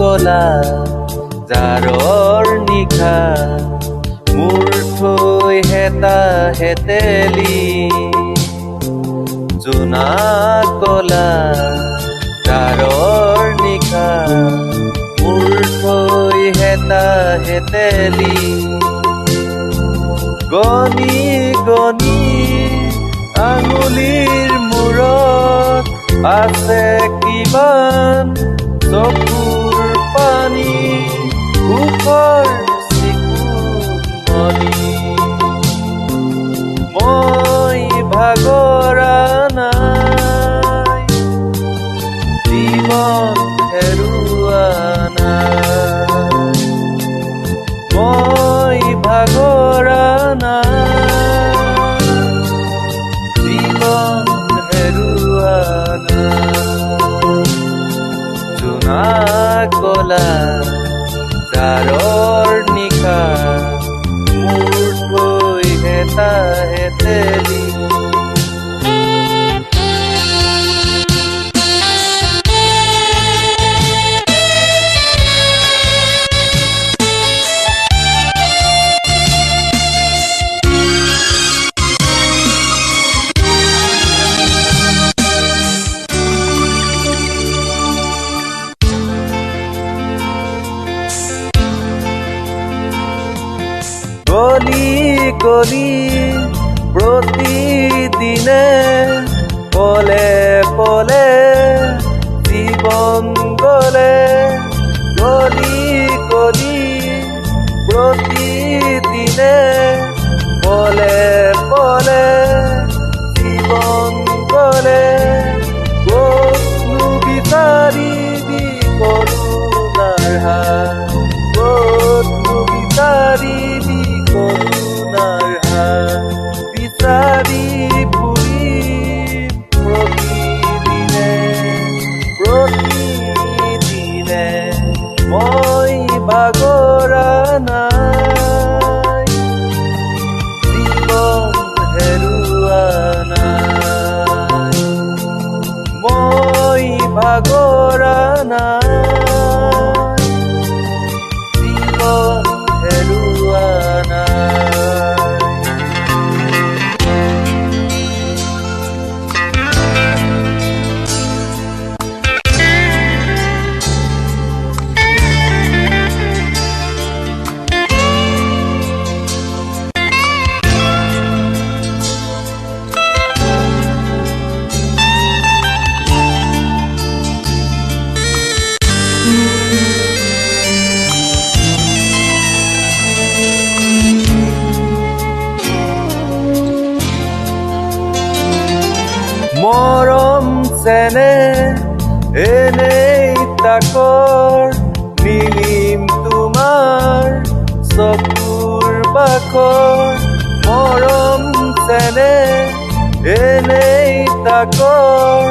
কলা জাৰৰ নিশা মোৰ থৈ হেতা হেতেলি জোনা কলা জাৰৰ নিশা মোৰ থৈ হেতা হেতেলি গণি গণি আঙুলিৰ মূৰত আছে কিমান চকুৰ পানী সুখৰ চিকুমনি মই ভাগৰা নাই জীৱন হেৰুৱা নাই মই ভাগৰা নাই জীৱন হেৰুৱা নাই জোনা কলা জাৰৰ নিশা মোৰ থৈ হেতা হেতেলি গলি গলি প্ৰতিদিনে পলে পলে জীৱন গলে গলি গলি প্ৰতিদিনে পলে পলে জীৱন গলে ক'তনো বিচাৰিবি কৰোণাৰ হাত ক'তনো বিচাৰিবি কৰোণাৰ হাত বিচাৰি ফুৰিম প্ৰতিদিনে প্ৰতিদিনে মই ভাগৰা নাই জীৱন হেৰুৱা নাই মই ভাগৰা নাই জীৱন হেৰুৱা নাই মৰম চেনে এনেই তাকৰ নিলিম তোমাৰ চকুৰ বাকৰ মৰম চেনে এনেই তাকৰ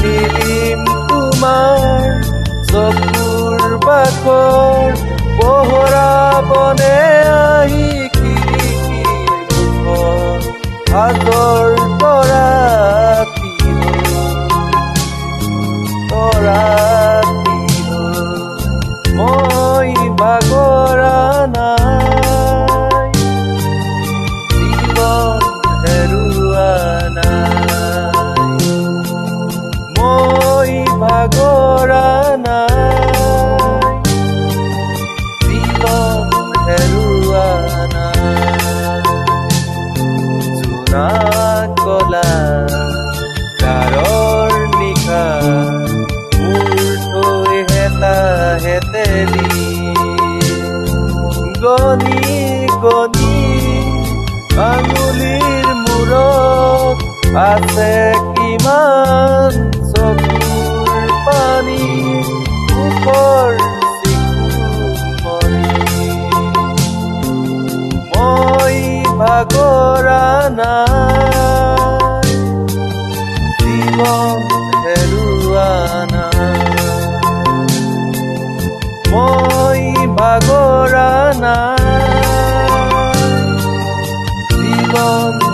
নিলিম তোমাৰ চকুৰ বাকৰ পোহৰাবনে আহি খিৰিকীৰ হাতৰ পৰা মই ভাগৰা নাই জীৱন হেৰুৱা নাই মই ভাগৰা নাই জীৱন হেৰুৱা নাই জোনা কলা জাৰৰ নিশা হেতেলি গণি গণি আঙুলিৰ মূৰত আছে কিমান চকুৰ পানী সুখৰ চিকুমনি মই ভাগৰা নাই জীৱন হেৰুৱা নাই মই ভাগৰা নাই জীৱন